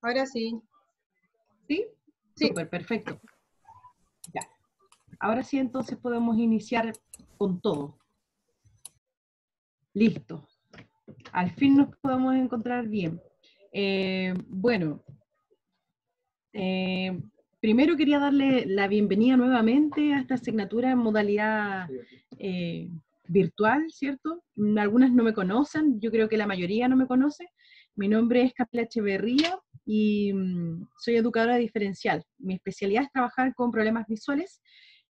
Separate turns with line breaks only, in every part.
Ahora sí.
¿Sí?
Sí.
Súper, perfecto. Ya. Ahora sí, entonces podemos iniciar con todo. Listo. Al fin nos podemos encontrar bien. Bueno, primero quería darle la bienvenida nuevamente a esta asignatura en modalidad virtual, ¿cierto? Algunas no me conocen, yo creo que la mayoría no me conoce. Mi nombre es Camila Echeverría y soy educadora diferencial. Mi especialidad es trabajar con problemas visuales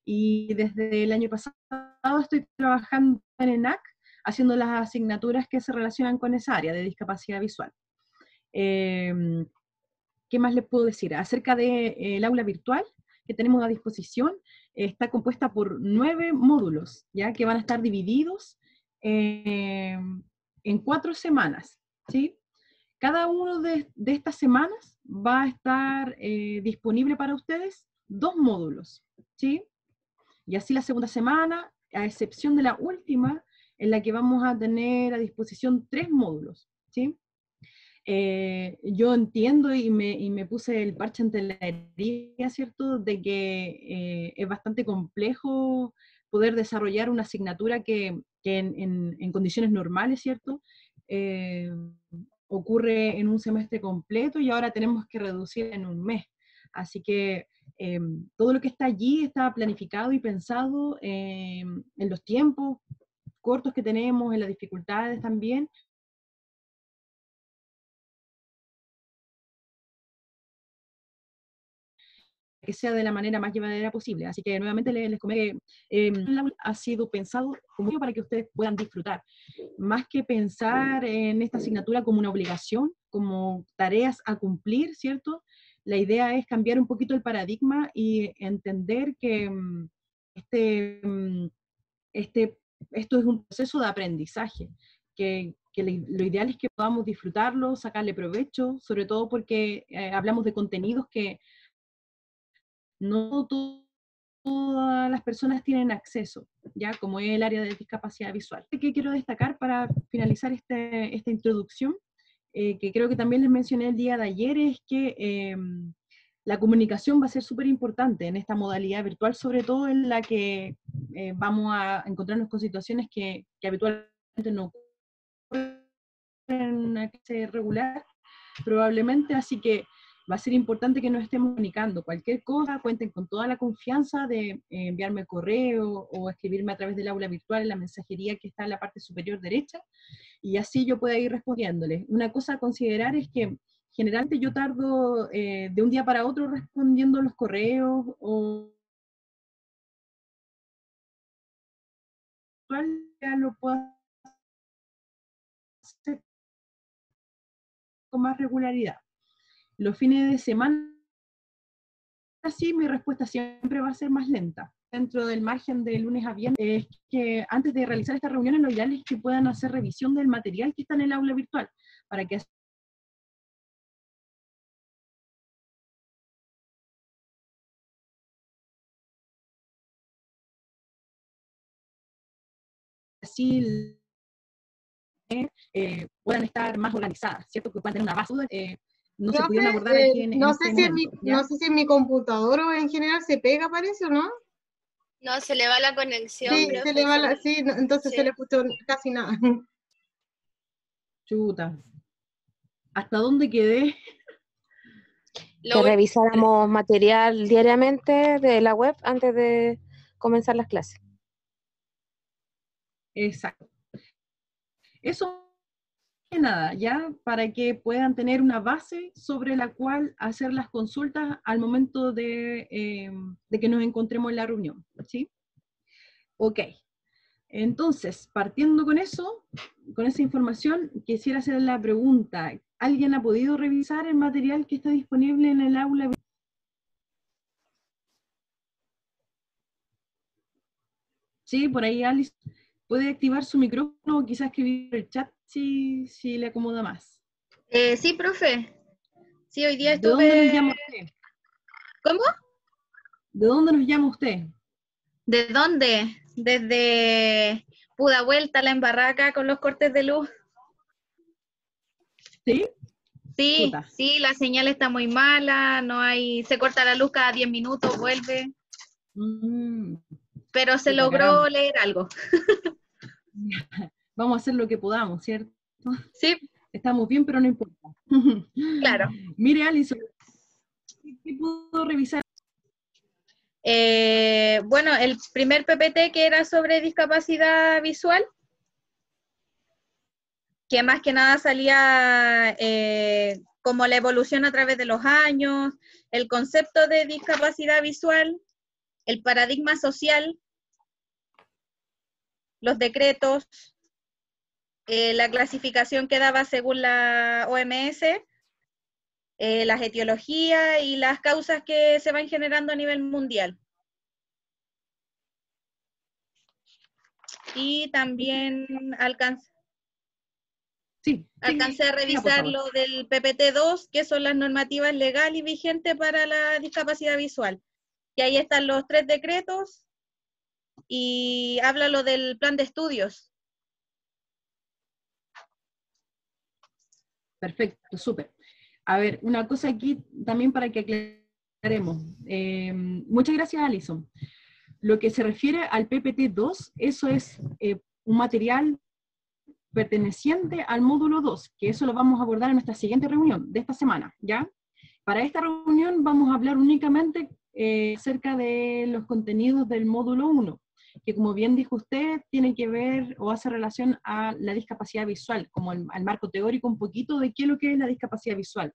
y desde el año pasado estoy trabajando en ENAC, haciendo las asignaturas que se relacionan con esa área de discapacidad visual. ¿Qué más les puedo decir? Acerca del aula virtual que tenemos a disposición, está compuesta por 9 módulos, ¿ya? Que van a estar divididos en 4 semanas, ¿sí? Cada uno de estas semanas va a estar disponible para ustedes 2 módulos, ¿sí? Y así la segunda semana, a excepción de la última, en la que vamos a tener a disposición 3 módulos, ¿sí? Yo entiendo y me puse el parche ante la herida, ¿cierto?, de que es bastante complejo poder desarrollar una asignatura que en condiciones normales, ¿cierto?, ocurre en un semestre completo y ahora tenemos que reducir en un mes. Así que todo lo que está allí está planificado y pensado en los tiempos cortos que tenemos, en las dificultades también, que sea de la manera más llevadera posible. Así que nuevamente les comento que ha sido pensado como para que ustedes puedan disfrutar. Más que pensar en esta asignatura como una obligación, como tareas a cumplir, ¿cierto? La idea es cambiar un poquito el paradigma y entender que esto es un proceso de aprendizaje, que lo ideal es que podamos disfrutarlo, sacarle provecho, sobre todo porque hablamos de contenidos que no todas las personas tienen acceso, ya como es el área de discapacidad visual. ¿Qué quiero destacar para finalizar esta introducción? Que creo que también les mencioné el día de ayer, es que la comunicación va a ser súper importante en esta modalidad virtual, sobre todo en la que vamos a encontrarnos con situaciones que habitualmente no ocurren en la clase regular, probablemente, así que va a ser importante que nos estemos comunicando. Cualquier cosa, cuenten con toda la confianza de enviarme correo o escribirme a través del aula virtual en la mensajería que está en la parte superior derecha, y así yo pueda ir respondiéndoles. Una cosa a considerar es que generalmente yo tardo de un día para otro respondiendo los correos, o ya lo puedo hacer con más regularidad. Los fines de semana, así mi respuesta siempre va a ser más lenta. Dentro del margen de lunes a viernes, es que antes de realizar estas reuniones, lo ideal es que puedan hacer revisión del material que está en el aula virtual, para que así puedan estar más organizadas, ¿cierto? Que puedan tener una base, no se
Profe,
pudieron abordar aquí en
no sé
este
si en mi,
momento,
no
¿ya?
sé si en mi computador o en general se pega, parece, ¿o no?
No, se le va la conexión,
Sí, se le
profe.
va sí, entonces se
Sí.
le escuchó casi nada.
Chuta. ¿Hasta dónde quedé?
Lo
Que revisáramos material diariamente de la web antes de comenzar las clases.
Exacto. Eso que nada, ya, para que puedan tener una base sobre la cual hacer las consultas al momento de que nos encontremos en la reunión, ¿sí? Ok. Entonces, partiendo con eso, con esa información, quisiera hacer la pregunta: ¿alguien ha podido revisar el material que está disponible en el aula? Sí, por ahí Alice puede activar su micrófono o quizás escribir el chat si le acomoda más.
Sí, profe. Sí, hoy día
¿De dónde nos
estuve...
llama usted?
¿Cómo?
¿De dónde nos llama usted?
¿De dónde? Desde Pudahuel, la Embarraca con los cortes de luz.
¿Sí?
Sí,
Chuta.
sí, la señal está muy mala, no hay, se corta la luz cada 10 minutos, vuelve, pero se
Chuta,
logró
caramba.
leer algo.
Vamos a hacer lo que podamos, ¿cierto?
Sí,
Estamos bien, pero no importa.
claro.
Mire, Alison, ¿qué puedo revisar?
Bueno, el primer PPT que era sobre discapacidad visual, que más que nada salía como la evolución a través de los años, el concepto de discapacidad visual, el paradigma social, los decretos, la clasificación que daba según la OMS, las etiologías y las causas que se van generando a nivel mundial. Y también
Sí,
alcancé a
siga, por
revisar
favor.
lo del PPT-2, que son las normativas legales y vigentes para la discapacidad visual. Y ahí están los 3 decretos y habla lo del plan de estudios.
Perfecto, súper. A ver, una cosa aquí también para que aclaremos. Muchas gracias, Alison. Lo que se refiere al PPT-2, eso es un material perteneciente al módulo 2, que eso lo vamos a abordar en nuestra siguiente reunión de esta semana, ¿ya? Para esta reunión vamos a hablar únicamente acerca de los contenidos del módulo 1, que como bien dijo usted, tiene que ver o hace relación a la discapacidad visual, como al marco teórico un poquito de qué es lo que es la discapacidad visual.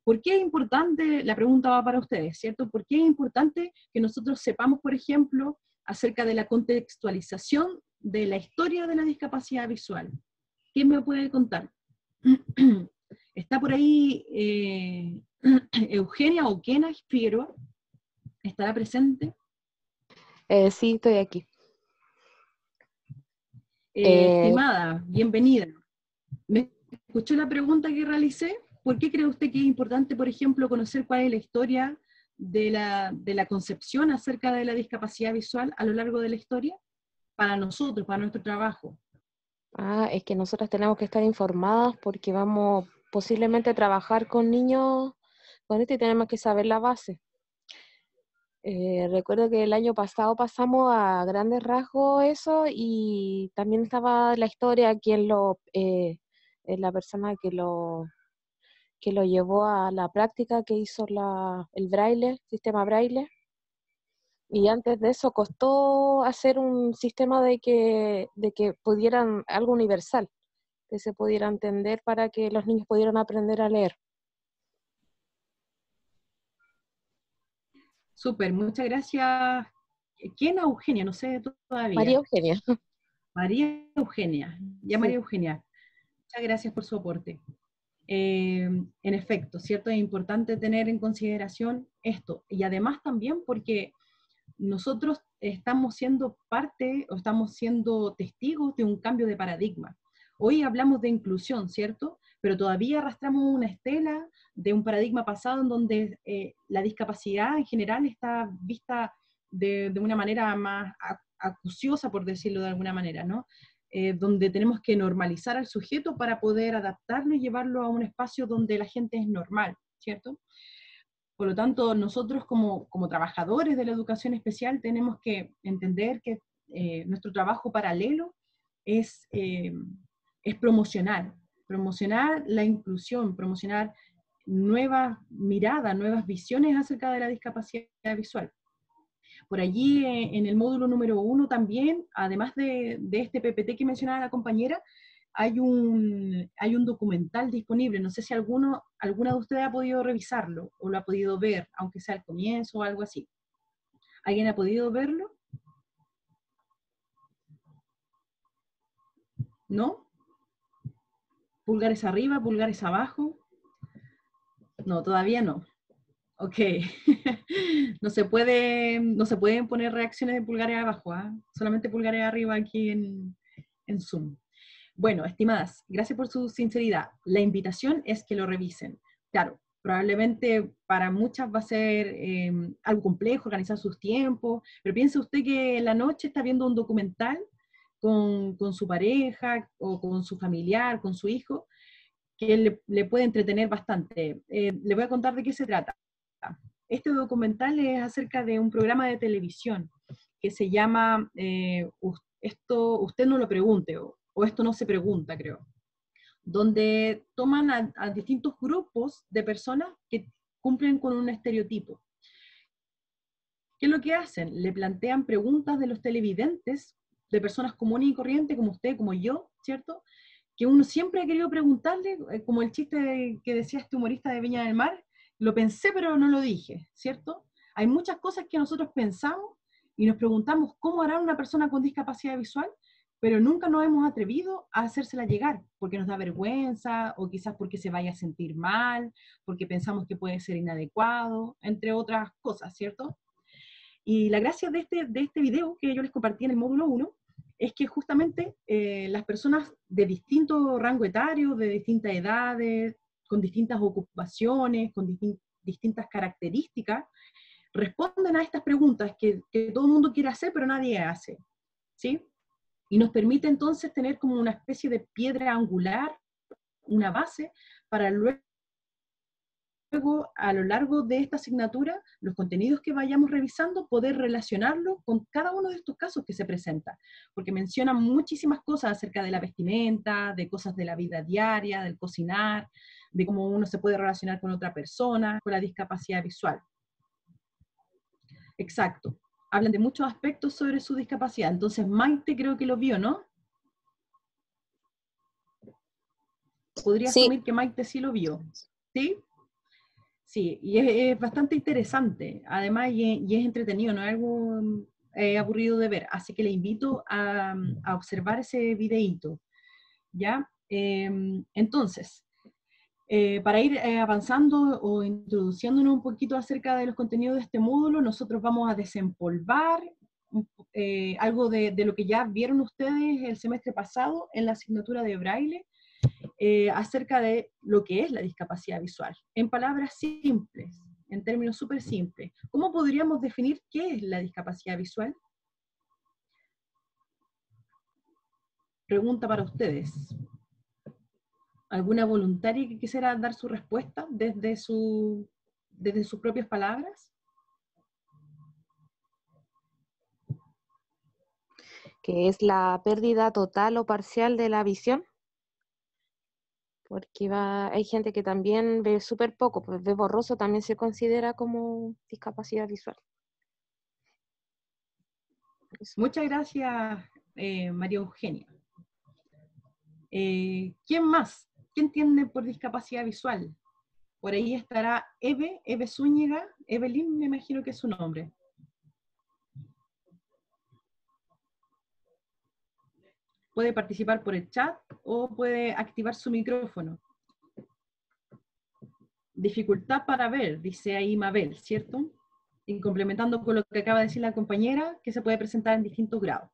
¿Por qué es importante? La pregunta va para ustedes, ¿cierto? ¿Por qué es importante que nosotros sepamos, por ejemplo, acerca de la contextualización de la historia de la discapacidad visual? ¿Quién me puede contar? Está por ahí Eugenia Oquena Figueroa. ¿Estará presente?
Sí, estoy aquí. Eh,
Estimada, bienvenida. ¿Me escuchó la pregunta que realicé? ¿Por qué cree usted que es importante, por ejemplo, conocer cuál es la historia de la concepción acerca de la discapacidad visual a lo largo de la historia? Para nosotros, para nuestro trabajo.
es que nosotras tenemos que estar informadas porque vamos posiblemente a trabajar con niños con esto y tenemos que saber la base. Recuerdo que el año pasado pasamos a grandes rasgos eso y también estaba la historia, la persona que lo llevó a la práctica, que hizo el braille, sistema braille. Y antes de eso costó hacer un sistema de que pudieran, algo universal, que se pudiera entender para que los niños pudieran aprender a leer.
Súper, muchas gracias. ¿Quién es Eugenia? No sé
María
todavía.
Eugenia.
María Eugenia. Ya
Sí.
María Eugenia. Muchas gracias por su aporte. En efecto, ¿cierto? Es importante tener en consideración esto. Y además también porque nosotros estamos siendo parte o estamos siendo testigos de un cambio de paradigma. Hoy hablamos de inclusión, ¿cierto? Pero todavía arrastramos una estela de un paradigma pasado en donde la discapacidad en general está vista de una manera más acuciosa, por decirlo de alguna manera, ¿no? Donde tenemos que normalizar al sujeto para poder adaptarlo y llevarlo a un espacio donde la gente es normal, ¿cierto? Por lo tanto, nosotros como trabajadores de la educación especial tenemos que entender que nuestro trabajo paralelo es promocionar la inclusión, promocionar nuevas miradas, nuevas visiones acerca de la discapacidad visual. Por allí, en el módulo número 1 también, además de este PPT que mencionaba la compañera, hay un documental disponible. No sé si alguna de ustedes ha podido revisarlo o lo ha podido ver, aunque sea al comienzo o algo así. ¿Alguien ha podido verlo? ¿No? ¿Pulgares arriba, pulgares abajo? No, todavía no. Ok. No se pueden poner reacciones de pulgares abajo, ¿eh? Solamente pulgares arriba aquí en Zoom. Bueno, estimadas, gracias por su sinceridad. La invitación es que lo revisen. Claro, probablemente para muchas va a ser algo complejo organizar sus tiempos, pero piense usted que en la noche está viendo un documental con su pareja o con su familiar, con su hijo, que le puede entretener bastante. Le voy a contar de qué se trata. Este documental es acerca de un programa de televisión que se llama esto, usted no lo pregunte, o esto no se pregunta, creo, donde toman a distintos grupos de personas que cumplen con un estereotipo. ¿Qué es lo que hacen? Le plantean preguntas de los televidentes, de personas comunes y corrientes, como usted, como yo, ¿cierto? Que uno siempre ha querido preguntarle, como el chiste que decía este humorista de Viña del Mar, lo pensé pero no lo dije, ¿cierto? Hay muchas cosas que nosotros pensamos y nos preguntamos cómo hará una persona con discapacidad visual, pero nunca nos hemos atrevido a hacérsela llegar, porque nos da vergüenza, o quizás porque se vaya a sentir mal, porque pensamos que puede ser inadecuado, entre otras cosas, ¿cierto? Y la gracia de este video que yo les compartí en el módulo 1 es que justamente las personas de distinto rango etario, de distintas edades, con distintas ocupaciones, con distintas características, responden a estas preguntas que todo el mundo quiere hacer, pero nadie hace, ¿sí? Y nos permite entonces tener como una especie de piedra angular, una base, para luego, a lo largo de esta asignatura, los contenidos que vayamos revisando, poder relacionarlo con cada uno de estos casos que se presentan, porque mencionan muchísimas cosas acerca de la vestimenta, de cosas de la vida diaria, del cocinar, de cómo uno se puede relacionar con otra persona, con la discapacidad visual. Exacto. Hablan de muchos aspectos sobre su discapacidad. Entonces, Maite creo que lo vio, ¿no? Podría
Sí.
asumir que Maite sí lo vio. ¿Sí? Sí, y es bastante interesante, además, y es entretenido, no es algo aburrido de ver, así que le invito a observar ese videíto, ¿ya? Entonces, para ir avanzando o introduciéndonos un poquito acerca de los contenidos de este módulo, nosotros vamos a desempolvar algo de lo que ya vieron ustedes el semestre pasado en la asignatura de Braille, acerca de lo que es la discapacidad visual, en palabras simples, en términos súper simples. ¿Cómo podríamos definir qué es la discapacidad visual? Pregunta para ustedes. ¿Alguna voluntaria que quisiera dar su respuesta desde sus propias palabras?
Que es la pérdida total o parcial de la visión, porque hay gente que también ve súper poco, pues ve borroso, también se considera como discapacidad visual. Eso.
Muchas gracias, María Eugenia. ¿Quién más? ¿Quién entiende por discapacidad visual? Por ahí estará Eve Zúñiga, Evelyn, me imagino que es su nombre. Puede participar por el chat o puede activar su micrófono. Dificultad para ver, dice ahí Mabel, ¿cierto? Y complementando con lo que acaba de decir la compañera, que se puede presentar en distintos grados.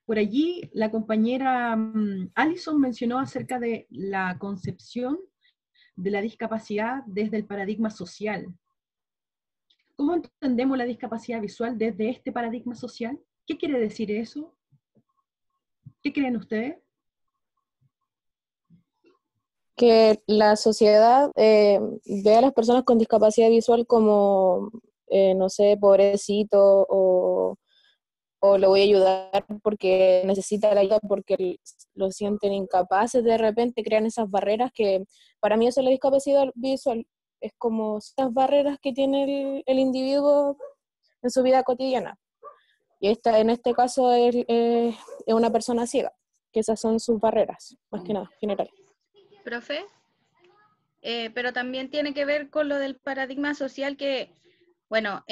Por allí, la compañera Alison mencionó acerca de la concepción de la discapacidad desde el paradigma social. ¿Cómo entendemos la discapacidad visual desde este paradigma social? ¿Qué quiere decir eso? ¿Qué creen ustedes?
Que la sociedad ve a las personas con discapacidad visual como, no sé, pobrecito, o le voy a ayudar porque necesita la ayuda, porque lo sienten incapaces, de repente crean esas barreras que para mí eso es la discapacidad visual, es como esas barreras que tiene el individuo en su vida cotidiana. Y en este caso es una persona ciega, que esas son sus barreras, más que nada, generales.
Profe, pero también tiene que ver con lo del paradigma social que, bueno,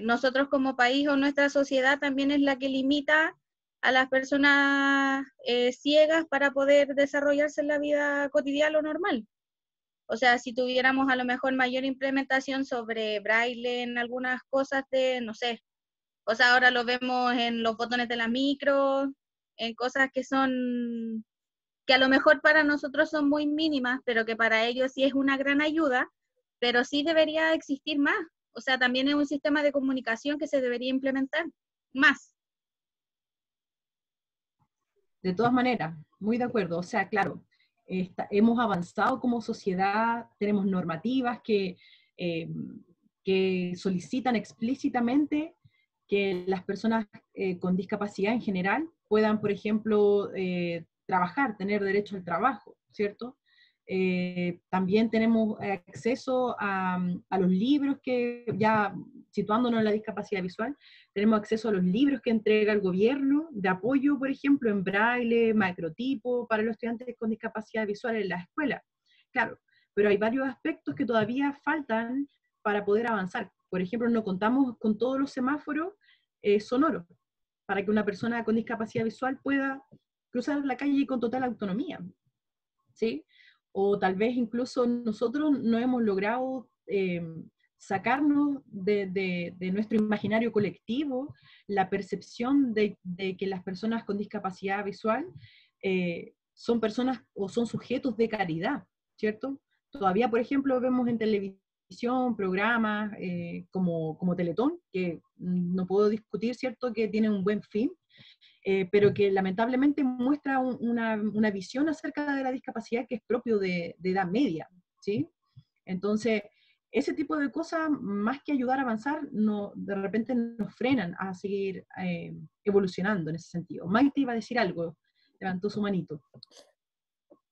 nosotros como país o nuestra sociedad también es la que limita a las personas ciegas para poder desarrollarse en la vida cotidiana o normal. O sea, si tuviéramos a lo mejor mayor implementación sobre braille en algunas cosas de, no sé, o sea, ahora lo vemos en los botones de la micro, en cosas que son, que a lo mejor para nosotros son muy mínimas, pero que para ellos sí es una gran ayuda, pero sí debería existir más. O sea, también es un sistema de comunicación que se debería implementar más.
De todas maneras, muy de acuerdo. O sea, claro, hemos avanzado como sociedad, tenemos normativas eh, que solicitan explícitamente que las personas con discapacidad en general puedan, por ejemplo, trabajar, tener derecho al trabajo, ¿cierto? También tenemos acceso a los libros que, ya situándonos en la discapacidad visual, tenemos acceso a los libros que entrega el gobierno de apoyo, por ejemplo, en braille, macrotipo, para los estudiantes con discapacidad visual en la escuela. Claro, pero hay varios aspectos que todavía faltan para poder avanzar. Por ejemplo, no contamos con todos los semáforos sonoros para que una persona con discapacidad visual pueda cruzar la calle con total autonomía, ¿sí? O tal vez incluso nosotros no hemos logrado sacarnos de nuestro imaginario colectivo la percepción de que las personas con discapacidad visual son personas o son sujetos de caridad, ¿cierto? Todavía, por ejemplo, vemos en televisión programas como Teletón, que no puedo discutir, ¿cierto?, que tienen un buen fin, pero que lamentablemente muestra una visión acerca de la discapacidad que es propio de edad media, ¿sí? Entonces, ese tipo de cosas, más que ayudar a avanzar, de repente nos frenan a seguir evolucionando en ese sentido. Maite iba a decir algo, levantó su manito.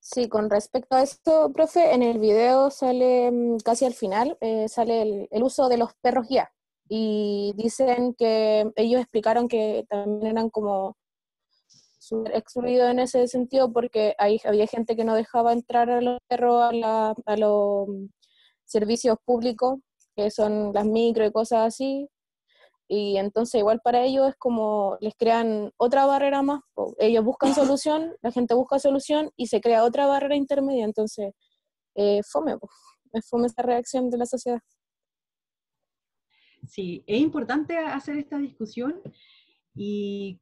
Sí, con respecto a esto, profe, en el video sale casi al final, sale el uso de los perros guía. Y dicen que ellos explicaron que también eran como súper excluidos en ese sentido porque había gente que no dejaba entrar a los perros a los servicios públicos, que son las micro y cosas así. Y entonces igual para ellos es como les crean otra barrera más, ellos buscan solución, la gente busca solución y se crea otra barrera intermedia, entonces fome, es fome esa reacción de la sociedad.
Sí, es importante hacer esta discusión y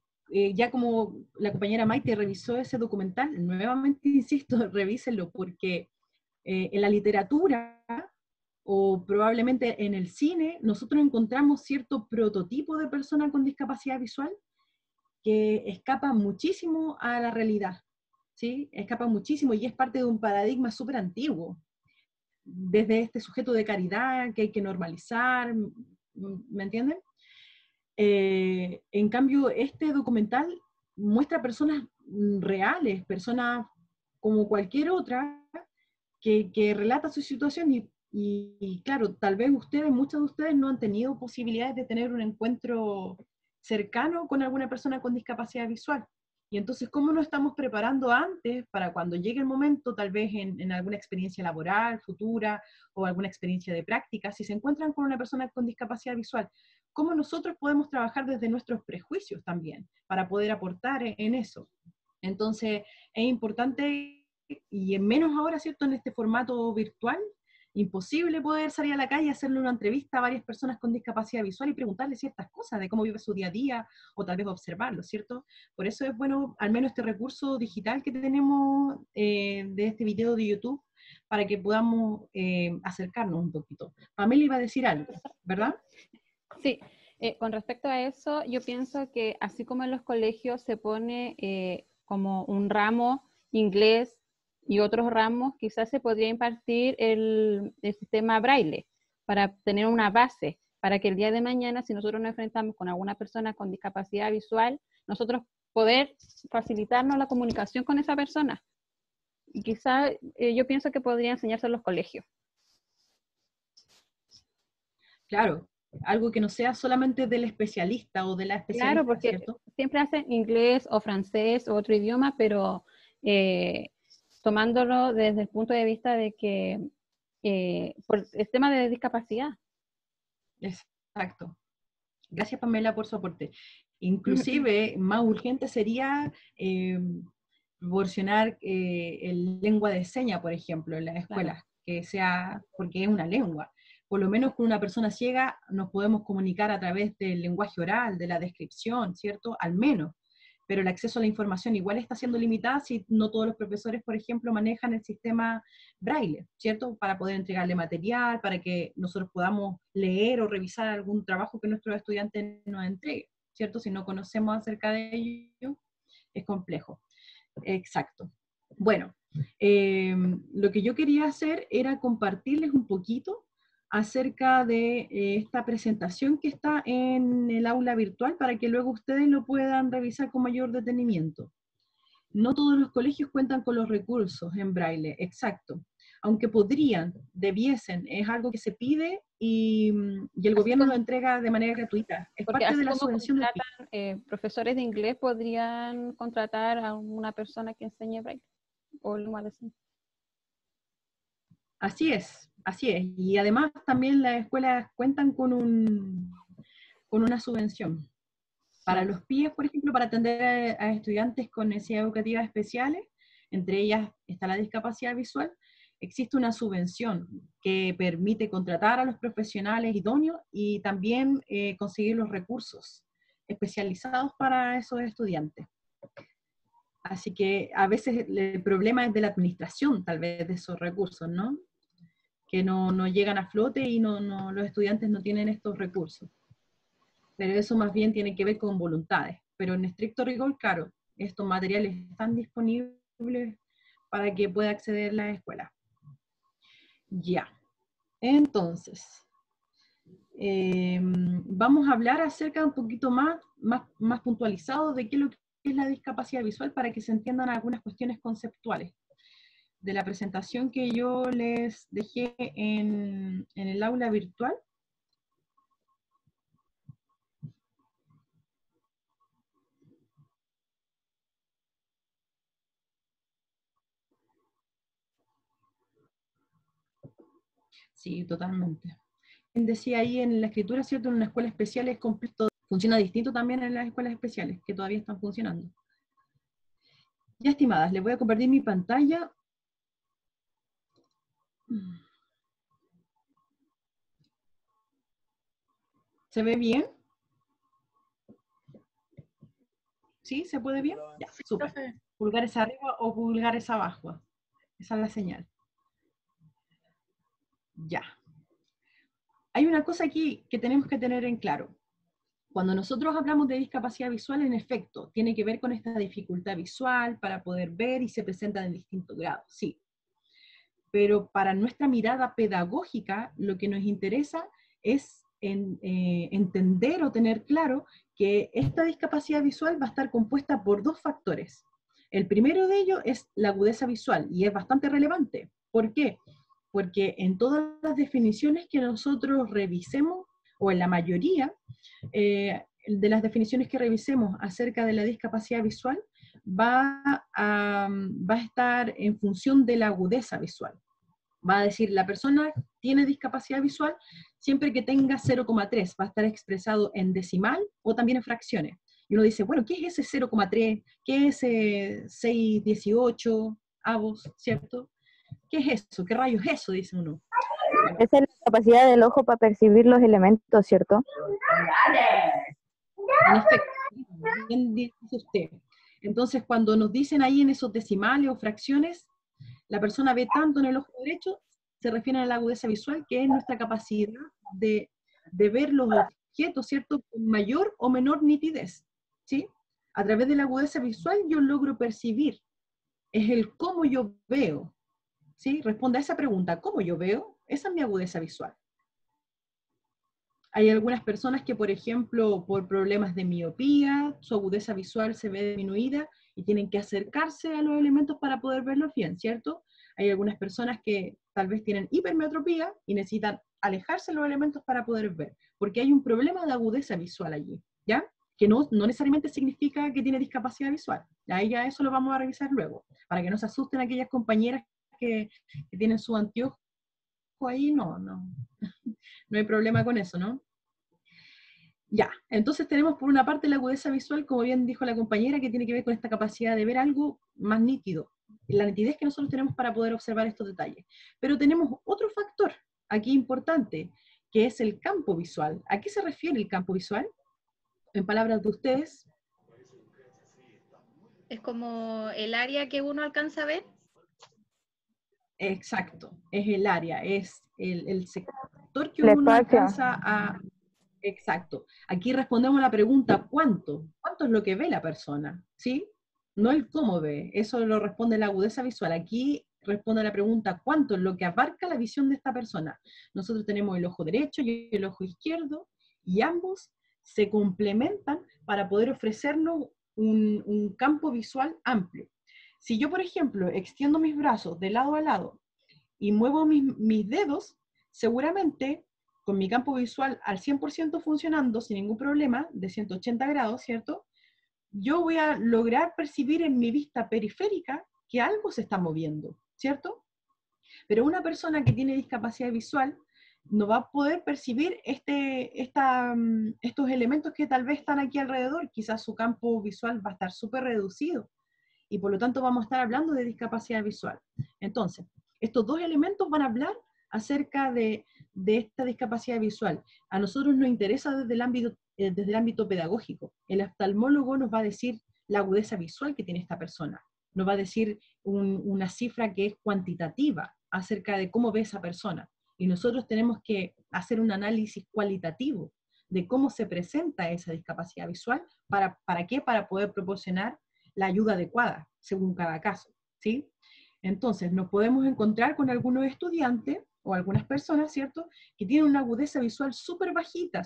ya como la compañera Maite revisó ese documental, nuevamente insisto, revísenlo porque en la literatura o probablemente en el cine, nosotros encontramos cierto prototipo de persona con discapacidad visual que escapa muchísimo a la realidad, ¿sí? Escapa muchísimo y es parte de un paradigma súper antiguo, desde este sujeto de caridad que hay que normalizar, ¿me entienden? En cambio, este documental muestra personas reales, personas como cualquier otra, que relata su situación y claro, tal vez muchos de ustedes no han tenido posibilidades de tener un encuentro cercano con alguna persona con discapacidad visual. Y entonces, ¿cómo nos estamos preparando antes para cuando llegue el momento, tal vez en alguna experiencia laboral futura o alguna experiencia de práctica, si se encuentran con una persona con discapacidad visual? ¿Cómo nosotros podemos trabajar desde nuestros prejuicios también para poder aportar en eso? Entonces, es importante, y en menos ahora, ¿cierto?, en este formato virtual, imposible poder salir a la calle y hacerle una entrevista a varias personas con discapacidad visual y preguntarles ciertas cosas de cómo vive su día a día, o tal vez observarlo, ¿cierto? Por eso es bueno, al menos este recurso digital que tenemos de este video de YouTube, para que podamos acercarnos un poquito. Pamela iba a decir algo, ¿verdad?
Sí, con respecto a eso, yo pienso que así como en los colegios se pone como un ramo inglés y otros ramos, quizás se podría impartir el sistema braille para tener una base, para que el día de mañana, si nosotros nos enfrentamos con alguna persona con discapacidad visual, nosotros poder facilitarnos la comunicación con esa persona. Y quizás yo pienso que podría enseñarse en los colegios.
Claro, algo que no sea solamente del especialista o de la especialista,
claro, porque
¿cierto?
siempre hacen inglés o francés o otro idioma, pero tomándolo desde el punto de vista de que por el tema de discapacidad.
Exacto. Gracias, Pamela, por su aporte. Inclusive, más urgente sería proporcionar el lengua de señas, por ejemplo, en las escuelas, que sea, porque es una lengua. Por lo menos con una persona ciega nos podemos comunicar a través del lenguaje oral, de la descripción, ¿cierto? Al menos. Pero el acceso a la información igual está siendo limitado si no todos los profesores, por ejemplo, manejan el sistema braille, ¿cierto? Para poder entregarle material, para que nosotros podamos leer o revisar algún trabajo que nuestros estudiantes nos entreguen, ¿cierto? Si no conocemos acerca de ello, es complejo. Exacto. Bueno, lo que yo quería hacer era compartirles un poquito acerca de esta presentación que está en el aula virtual para que luego ustedes lo puedan revisar con mayor detenimiento. No todos los colegios cuentan con los recursos en braille, exacto. Aunque podrían, debiesen, es algo que se pide y el gobierno lo entrega de manera gratuita. Es
Porque
parte
así
de la
como
subvención del
contratan profesores de inglés, podrían contratar a una persona que enseñe braille o algo así.
Así es, así es. Y además también las escuelas cuentan con una subvención. Para los PIEs, por ejemplo, para atender a estudiantes con necesidades educativas especiales, entre ellas está la discapacidad visual, existe una subvención que permite contratar a los profesionales idóneos y también conseguir los recursos especializados para esos estudiantes. Así que a veces el problema es de la administración, tal vez, de esos recursos, ¿no? Que no llegan a flote y los estudiantes no tienen estos recursos. Pero eso más bien tiene que ver con voluntades. Pero en estricto rigor, claro, estos materiales están disponibles para que pueda acceder a la escuela. Ya. Entonces, vamos a hablar acerca un poquito más puntualizado de qué es lo que es la discapacidad visual para que se entiendan algunas cuestiones conceptuales de la presentación que yo les dejé en el aula virtual. Sí, totalmente. Decía ahí en la escritura, ¿cierto? En una escuela especial es completo, funciona distinto también en las escuelas especiales, que todavía están funcionando. Ya, estimadas, les voy a compartir mi pantalla. ¿Se ve bien? ¿Sí? ¿Se puede bien? Ya, súper. Pulgares arriba o pulgares abajo. Esa es la señal. Ya. Hay una cosa aquí que tenemos que tener en claro. Cuando nosotros hablamos de discapacidad visual, en efecto, tiene que ver con esta dificultad visual para poder ver y se presenta en distintos grados, sí. Pero para nuestra mirada pedagógica, lo que nos interesa es entender o tener claro que esta discapacidad visual va a estar compuesta por dos factores. El primero de ellos es la agudeza visual, y es bastante relevante. ¿Por qué? Porque en todas las definiciones que nosotros revisemos, o en la mayoría de las definiciones que revisemos acerca de la discapacidad visual, va a estar en función de la agudeza visual. Va a decir, la persona tiene discapacidad visual siempre que tenga 0,3, va a estar expresado en decimal o también en fracciones. Y uno dice, bueno, ¿qué es ese 0,3? ¿Qué es ese 618 avos, cierto? ¿Qué es eso? ¿Qué rayos es eso? Dice uno. Bueno,
Esa es la capacidad del ojo para percibir los elementos, ¿cierto?
en efecto, bien dice usted. Entonces, cuando nos dicen ahí en esos decimales o fracciones, la persona ve tanto en el ojo derecho, se refiere a la agudeza visual, que es nuestra capacidad de ver los objetos, ¿cierto?, con mayor o menor nitidez, ¿sí? A través de la agudeza visual yo logro percibir, es el cómo yo veo, ¿sí? Responde a esa pregunta, ¿cómo yo veo? Esa es mi agudeza visual. Hay algunas personas que, por ejemplo, por problemas de miopía, su agudeza visual se ve disminuida y tienen que acercarse a los elementos para poder verlos bien, ¿cierto? Hay algunas personas que tal vez tienen hipermetropía y necesitan alejarse de los elementos para poder ver, porque hay un problema de agudeza visual allí, ¿ya? Que no necesariamente significa que tiene discapacidad visual. Ya eso lo vamos a revisar luego, para que no se asusten aquellas compañeras que tienen su anteojo ahí, no hay problema con eso, ¿no? Ya, entonces tenemos por una parte la agudeza visual, como bien dijo la compañera, que tiene que ver con esta capacidad de ver algo más nítido, la nitidez que nosotros tenemos para poder observar estos detalles. Pero tenemos otro factor aquí importante, que es el campo visual. ¿A qué se refiere el campo visual? En palabras de ustedes.
Es como el área que uno alcanza a ver.
Exacto, es el área, es el sector que
El
uno
espacio.
alcanza a... Exacto. Aquí respondemos a la pregunta, ¿cuánto? ¿Cuánto es lo que ve la persona? ¿Sí? no el cómo ve, eso lo responde la agudeza visual. Aquí responde a la pregunta ¿cuánto? Es lo que abarca la visión de esta persona. Nosotros tenemos el ojo derecho y el ojo izquierdo, y ambos se complementan para poder ofrecernos un campo visual amplio. Si yo, por ejemplo, extiendo mis brazos de lado a lado y muevo mis dedos, seguramente con mi campo visual al 100% funcionando sin ningún problema, de 180 grados, ¿cierto? Yo voy a lograr percibir en mi vista periférica que algo se está moviendo, ¿cierto? Pero una persona que tiene discapacidad visual no va a poder percibir estos elementos que tal vez están aquí alrededor. Quizás su campo visual va a estar súper reducido y por lo tanto vamos a estar hablando de discapacidad visual. Entonces, estos dos elementos van a hablar acerca de esta discapacidad visual. A nosotros nos interesa desde el ámbito pedagógico. El oftalmólogo nos va a decir la agudeza visual que tiene esta persona, nos va a decir una cifra que es cuantitativa acerca de cómo ve esa persona. Y nosotros tenemos que hacer un análisis cualitativo de cómo se presenta esa discapacidad visual. ¿Para qué? Para poder proporcionar la ayuda adecuada según cada caso, ¿sí? Entonces, nos podemos encontrar con algunos estudiantes o algunas personas, ¿cierto?, que tienen una agudeza visual súper bajita,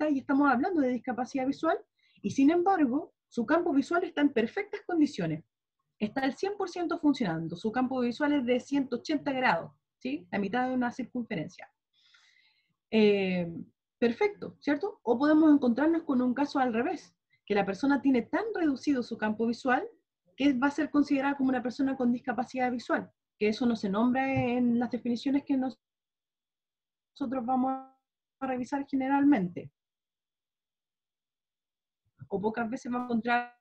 y estamos hablando de discapacidad visual, y sin embargo, su campo visual está en perfectas condiciones. Está al 100% funcionando, su campo visual es de 180 grados, ¿sí? La mitad de una circunferencia. Perfecto, ¿cierto? O podemos encontrarnos con un caso al revés, que la persona tiene tan reducido su campo visual que va a ser considerada como una persona con discapacidad visual, que eso no se nombra en las definiciones que nosotros vamos a revisar generalmente. O pocas veces vamos a encontrar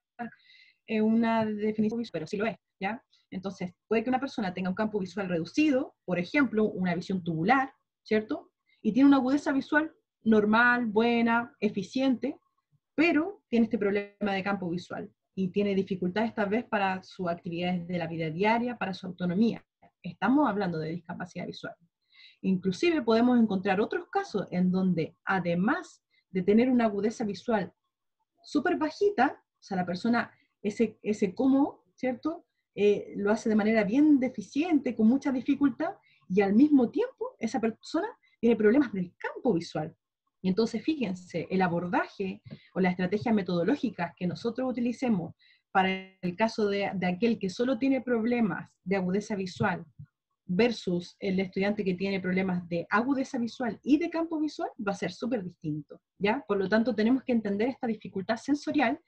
una definición visual, pero sí lo es, ¿ya? Entonces, puede que una persona tenga un campo visual reducido, por ejemplo, una visión tubular, ¿cierto? Y tiene una agudeza visual normal, buena, eficiente, pero tiene este problema de campo visual y tiene dificultades tal vez para sus actividades de la vida diaria, para su autonomía. Estamos hablando de discapacidad visual. Inclusive podemos encontrar otros casos en donde, además de tener una agudeza visual súper bajita, o sea, la persona, ese cómo, ¿cierto?, lo hace de manera bien deficiente, con mucha dificultad, y al mismo tiempo esa persona tiene problemas del campo visual. Y entonces fíjense, el abordaje o las estrategias metodológicas que nosotros utilicemos para el caso de aquel que solo tiene problemas de agudeza visual versus el estudiante que tiene problemas de agudeza visual y de campo visual, va a ser súper distinto, ¿ya? Por lo tanto, tenemos que entender esta dificultad sensorial,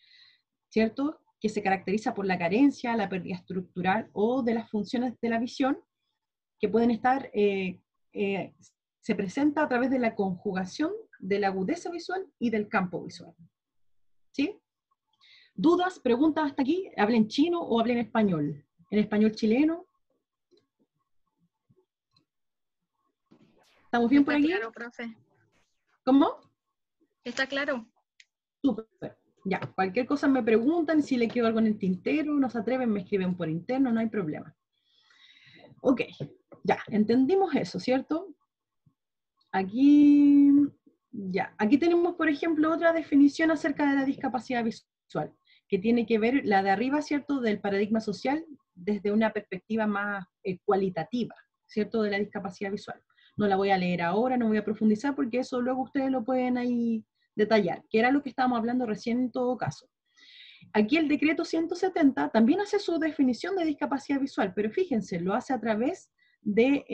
¿cierto?, que se caracteriza por la carencia, la pérdida estructural o de las funciones de la visión, que pueden estar, se presenta a través de la conjugación de la agudeza visual y del campo visual. ¿Sí? ¿Dudas, preguntas hasta aquí? ¿Hablen chino o hablen español? ¿En español chileno? ¿Estamos bien por aquí?
Está claro, profe.
¿Cómo?
Está claro.
Súper. Ya, cualquier cosa me preguntan, si le quedó algo en el tintero, no se atreven, me escriben por interno, no hay problema. Ok, ya, entendimos eso, ¿cierto? Aquí, ya, aquí tenemos, por ejemplo, otra definición acerca de la discapacidad visual, que tiene que ver, la de arriba, ¿cierto?, del paradigma social, desde una perspectiva más cualitativa, ¿cierto?, de la discapacidad visual. No la voy a leer ahora, no voy a profundizar, porque eso luego ustedes lo pueden ahí detallar, que era lo que estábamos hablando recién en todo caso. Aquí el decreto 170 también hace su definición de discapacidad visual, pero fíjense, lo hace a través de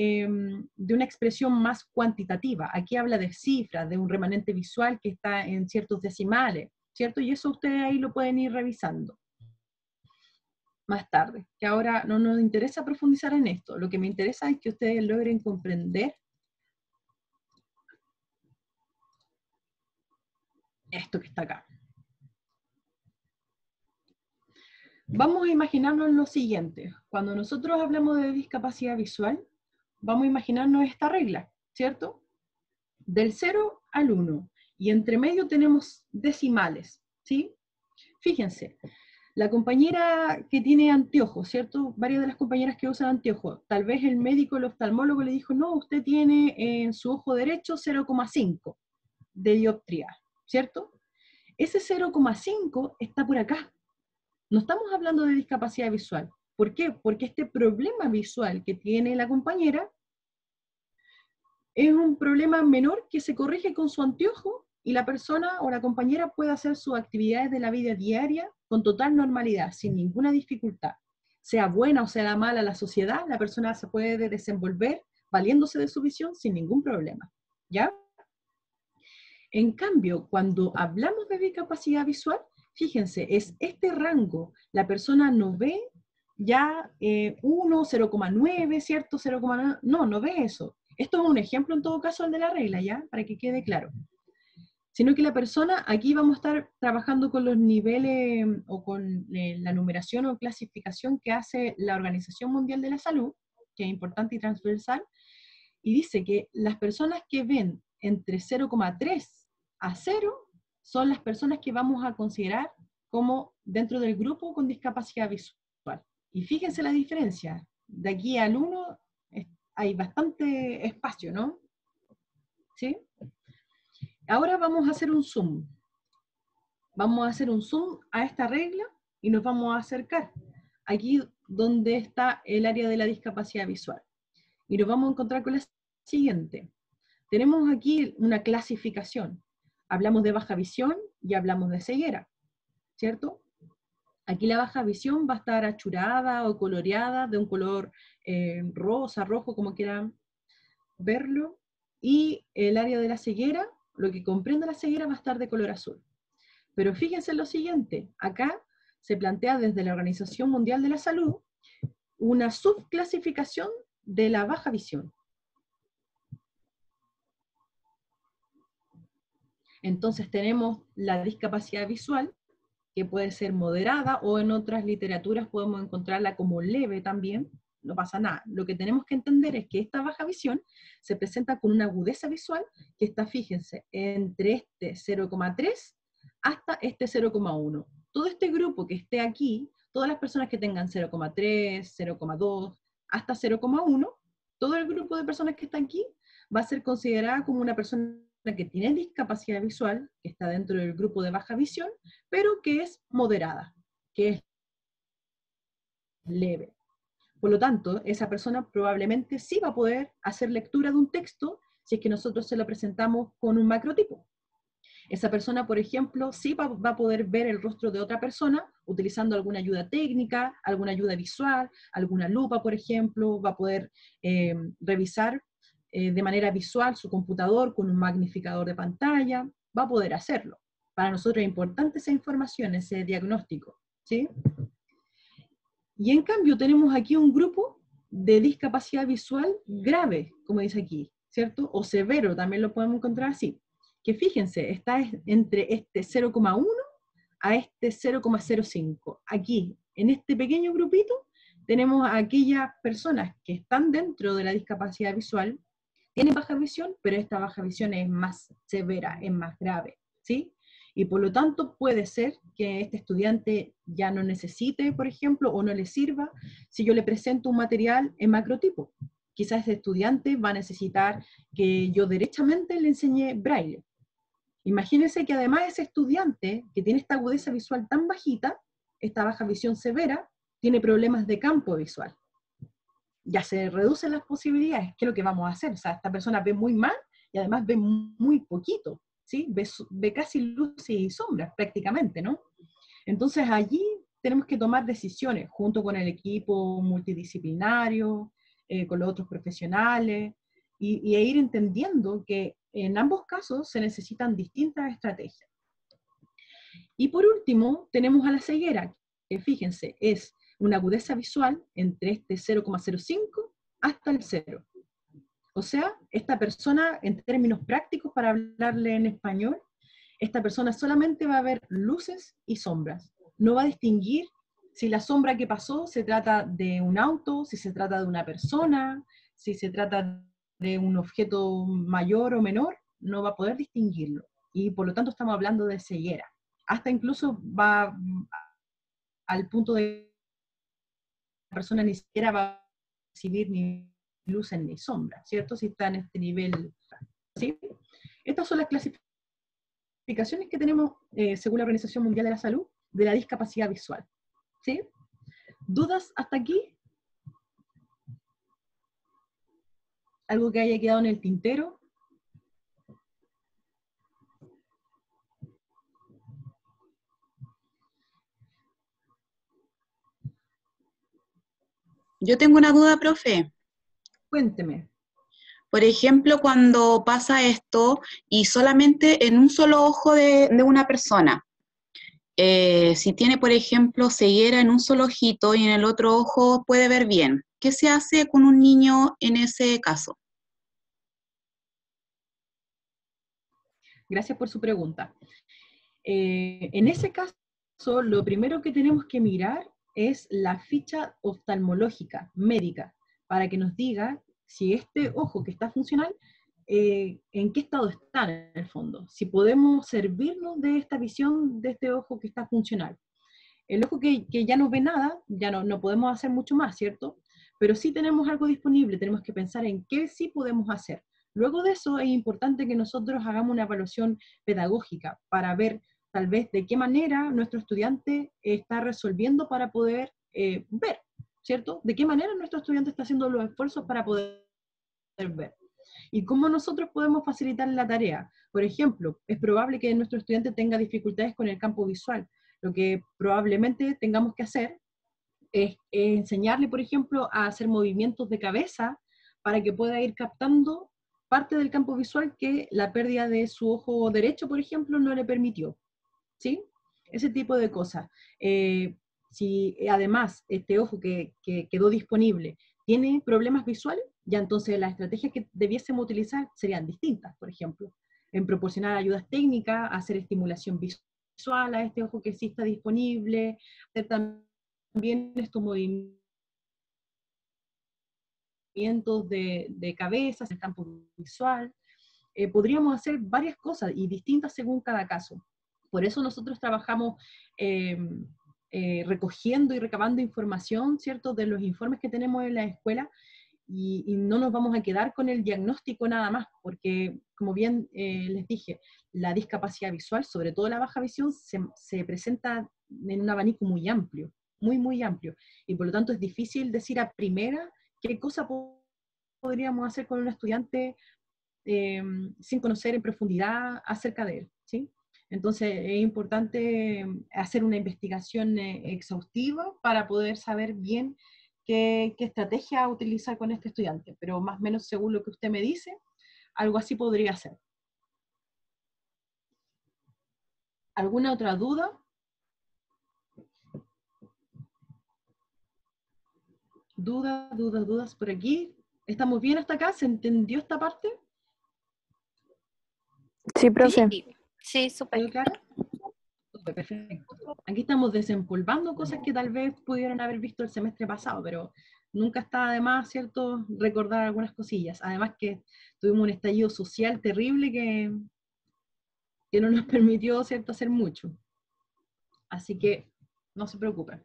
una expresión más cuantitativa. Aquí habla de cifras, de un remanente visual que está en ciertos decimales, ¿cierto? Y eso ustedes ahí lo pueden ir revisando más tarde, que ahora no nos interesa profundizar en esto. Lo que me interesa es que ustedes logren comprender esto que está acá. Vamos a imaginarnos lo siguiente. Cuando nosotros hablamos de discapacidad visual, vamos a imaginarnos esta regla, ¿cierto? Del 0 al 1. Y entre medio tenemos decimales, ¿sí? Fíjense, la compañera que tiene anteojos, ¿cierto? Varias de las compañeras que usan anteojos, tal vez el médico, el oftalmólogo le dijo, no, usted tiene en su ojo derecho 0,5 de dioptría, ¿cierto? Ese 0,5 está por acá. No estamos hablando de discapacidad visual. ¿Por qué? Porque este problema visual que tiene la compañera es un problema menor que se corrige con su anteojo y la persona o la compañera puede hacer sus actividades de la vida diaria con total normalidad, sin ninguna dificultad. Sea buena o sea mala la sociedad, la persona se puede desenvolver valiéndose de su visión sin ningún problema, ¿ya? En cambio, cuando hablamos de discapacidad visual, fíjense, es este rango, la persona no ve ya 1, 0,9, ¿cierto? 0,9, no ve eso. Esto es un ejemplo en todo caso el de la regla, ¿ya? Para que quede claro. Sino que la persona, aquí vamos a estar trabajando con los niveles o con la numeración o clasificación que hace la Organización Mundial de la Salud, que es importante y transversal, y dice que las personas que ven entre 0,3 a 0 son las personas que vamos a considerar como dentro del grupo con discapacidad visual. Y fíjense la diferencia, de aquí al 1 hay bastante espacio, ¿no? ¿Sí? Ahora vamos a hacer un zoom. Vamos a hacer un zoom a esta regla y nos vamos a acercar aquí donde está el área de la discapacidad visual. Y nos vamos a encontrar con la siguiente. Tenemos aquí una clasificación. Hablamos de baja visión y hablamos de ceguera, ¿cierto? Aquí la baja visión va a estar achurada o coloreada de un color rosa, rojo, como quieran verlo. Y el área de la ceguera, lo que comprende la ceguera, va a estar de color azul. Pero fíjense en lo siguiente, acá se plantea desde la Organización Mundial de la Salud una subclasificación de la baja visión. Entonces tenemos la discapacidad visual, que puede ser moderada, o en otras literaturas podemos encontrarla como leve también, no pasa nada. Lo que tenemos que entender es que esta baja visión se presenta con una agudeza visual que está, fíjense, entre este 0,3 hasta este 0,1. Todo este grupo que esté aquí, todas las personas que tengan 0,3, 0,2, hasta 0,1, todo el grupo de personas que está aquí va a ser considerada como una persona que tiene discapacidad visual, que está dentro del grupo de baja visión, pero que es moderada, que es leve. Por lo tanto, esa persona probablemente sí va a poder hacer lectura de un texto si es que nosotros se lo presentamos con un macrotipo. Esa persona, por ejemplo, sí va a poder ver el rostro de otra persona utilizando alguna ayuda técnica, alguna ayuda visual, alguna lupa, por ejemplo, va a poder revisar de manera visual su computador con un magnificador de pantalla, va a poder hacerlo. Para nosotros es importante esa información, ese diagnóstico, ¿sí? Y en cambio tenemos aquí un grupo de discapacidad visual grave, como dice aquí, ¿cierto? O severo, también lo podemos encontrar así. Que fíjense, está entre este 0,1 a este 0,05. Aquí, en este pequeño grupito, tenemos a aquellas personas que están dentro de la discapacidad visual, tienen baja visión, pero esta baja visión es más severa, es más grave, ¿sí? Y por lo tanto puede ser que este estudiante ya no necesite, por ejemplo, o no le sirva si yo le presento un material en macrotipo. Quizás este estudiante va a necesitar que yo derechamente le enseñe braille. Imagínense que además ese estudiante que tiene esta agudeza visual tan bajita, esta baja visión severa, tiene problemas de campo visual. Ya se reducen las posibilidades. ¿Qué es lo que vamos a hacer? O sea, esta persona ve muy mal y además ve muy poquito, ¿sí? Ve casi luces y sombras prácticamente, ¿no? Entonces allí tenemos que tomar decisiones junto con el equipo multidisciplinario, con los otros profesionales, y ir entendiendo que en ambos casos se necesitan distintas estrategias. Y por último, tenemos a la ceguera, que fíjense, es una agudeza visual entre este 0,05 hasta el 0. O sea, esta persona, en términos prácticos, para hablarle en español, esta persona solamente va a ver luces y sombras. No va a distinguir si la sombra que pasó se trata de un auto, si se trata de una persona, si se trata de un objeto mayor o menor, no va a poder distinguirlo. Y por lo tanto estamos hablando de ceguera. Hasta incluso va al punto de la persona ni siquiera va a percibir ni luces ni sombras, ¿cierto? Si está en este nivel, ¿sí? Estas son las clasificaciones que tenemos, según la Organización Mundial de la Salud, de la discapacidad visual. ¿Sí? ¿Dudas hasta aquí? ¿Algo que haya quedado en el tintero?
Yo tengo una duda, profe.
Cuénteme.
Por ejemplo, cuando pasa esto y solamente en un solo ojo de una persona, si tiene, por ejemplo, ceguera en un solo ojito y en el otro ojo puede ver bien, ¿qué se hace con un niño en ese caso?
Gracias por su pregunta. En ese caso, lo primero que tenemos que mirar es la ficha oftalmológica médica para que nos diga si este ojo que está funcional, en qué estado está en el fondo, si podemos servirnos de esta visión de este ojo que está funcional. El ojo que ya no ve nada, ya no podemos hacer mucho más, ¿cierto? Pero sí tenemos algo disponible, tenemos que pensar en qué sí podemos hacer. Luego de eso es importante que nosotros hagamos una evaluación pedagógica para ver tal vez de qué manera nuestro estudiante está resolviendo para poder ver, ¿cierto? De qué manera nuestro estudiante está haciendo los esfuerzos para poder ver. ¿Y cómo nosotros podemos facilitar la tarea? Por ejemplo, es probable que nuestro estudiante tenga dificultades con el campo visual. Lo que probablemente tengamos que hacer es enseñarle, por ejemplo, a hacer movimientos de cabeza para que pueda ir captando parte del campo visual que la pérdida de su ojo derecho, por ejemplo, no le permitió. ¿Sí? Ese tipo de cosas. Si además este ojo que quedó disponible tiene problemas visuales, ya entonces las estrategias que debiésemos utilizar serían distintas, por ejemplo, en proporcionar ayudas técnicas, hacer estimulación visual a este ojo que sí está disponible, hacer también estos movimientos de cabeza, el campo visual. Podríamos hacer varias cosas y distintas según cada caso. Por eso nosotros trabajamos recogiendo y recabando información, ¿cierto?, de los informes que tenemos en la escuela, y no nos vamos a quedar con el diagnóstico nada más, porque, como bien les dije, la discapacidad visual, sobre todo la baja visión, se presenta en un abanico muy amplio, muy amplio, y por lo tanto es difícil decir a primera qué cosa podríamos hacer con un estudiante sin conocer en profundidad acerca de él, ¿sí? Entonces es importante hacer una investigación exhaustiva para poder saber bien qué estrategia utilizar con este estudiante, pero más o menos según lo que usted me dice, algo así podría ser. ¿Alguna otra duda? Dudas por aquí. ¿Estamos bien hasta acá? ¿Se entendió esta parte?
Sí, profe.
Sí, súper.
¿Quedó claro? Perfecto. Aquí estamos desempolvando cosas que tal vez pudieron haber visto el semestre pasado, pero nunca está de más, ¿cierto?, recordar algunas cosillas. Además que tuvimos un estallido social terrible que no nos permitió, ¿cierto?, hacer mucho. Así que no se preocupen.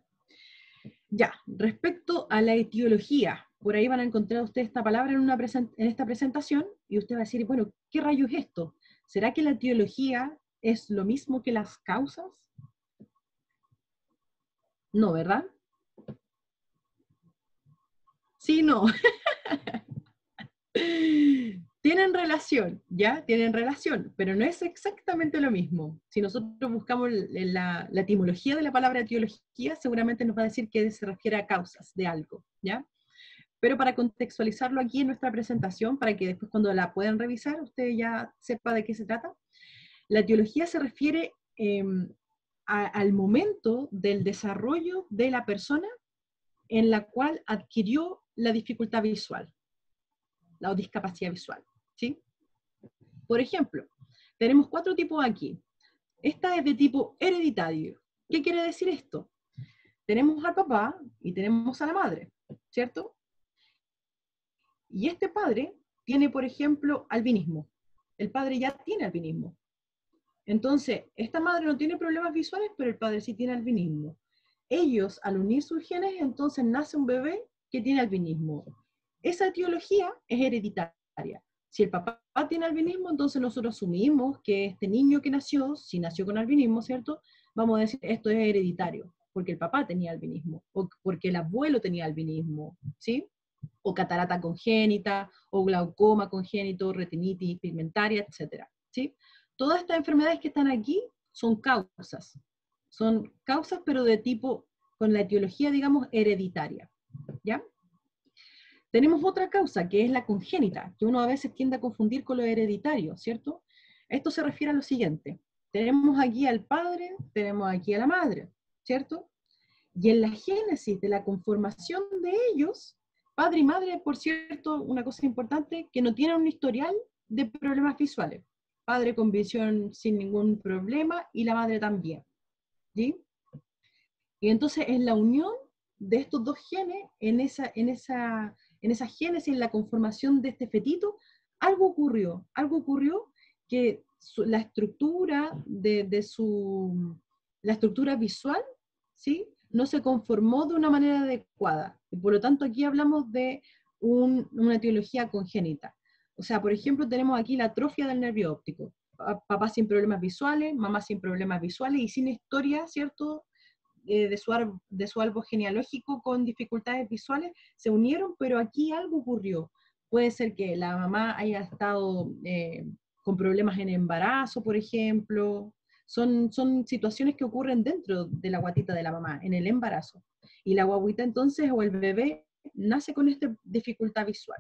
Ya, respecto a la etiología, por ahí van a encontrar ustedes esta palabra en esta presentación, y usted va a decir, bueno, ¿qué rayos es esto? ¿Será que la etiología es lo mismo que las causas? No, ¿verdad? Sí, no. Tienen relación, ¿ya? Tienen relación, pero no es exactamente lo mismo. Si nosotros buscamos la etimología de la palabra etiología, seguramente nos va a decir que se refiere a causas de algo, ¿ya? Pero para contextualizarlo aquí en nuestra presentación, para que después cuando la puedan revisar, usted ya sepa de qué se trata, la etiología se refiere al momento del desarrollo de la persona en la cual adquirió la dificultad visual, la discapacidad visual, ¿sí? Por ejemplo, tenemos 4 tipos aquí. Esta es de tipo hereditario. ¿Qué quiere decir esto? Tenemos al papá y tenemos a la madre, ¿cierto? Y este padre tiene, por ejemplo, albinismo. El padre ya tiene albinismo. Entonces, esta madre no tiene problemas visuales, pero el padre sí tiene albinismo. Ellos, al unir sus genes, entonces nace un bebé que tiene albinismo. Esa etiología es hereditaria. Si el papá tiene albinismo, entonces nosotros asumimos que este niño que nació, si nació con albinismo, ¿cierto?, vamos a decir, esto es hereditario. porque el papá tenía albinismo, o porque el abuelo tenía albinismo, ¿sí? O catarata congénita, o glaucoma congénito, retinitis pigmentaria, etc. ¿Sí? Todas estas enfermedades que están aquí son causas pero de tipo, con la etiología, digamos, hereditaria, ¿ya? Tenemos otra causa, que es la congénita, que uno a veces tiende a confundir con lo hereditario, ¿cierto? Esto se refiere a lo siguiente: tenemos aquí al padre, tenemos aquí a la madre, ¿cierto? Y en la génesis de la conformación de ellos, padre y madre, por cierto, una cosa importante, que no tienen un historial de problemas visuales. Padre con visión sin ningún problema y la madre también, ¿sí? Y entonces en la unión de estos dos genes, en esa génesis, en la conformación de este fetito, algo ocurrió que la estructura la estructura visual, ¿sí?, no se conformó de una manera adecuada. Y por lo tanto aquí hablamos de una etiología congénita. O sea, por ejemplo, tenemos aquí la atrofia del nervio óptico. Papá sin problemas visuales, mamá sin problemas visuales y sin historia, ¿cierto?, de su árbol genealógico con dificultades visuales, se unieron, pero aquí algo ocurrió. Puede ser que la mamá haya estado con problemas en embarazo, por ejemplo. Son situaciones que ocurren dentro de la guatita de la mamá, en el embarazo. Y la guaguita entonces, o el bebé, nace con esta dificultad visual,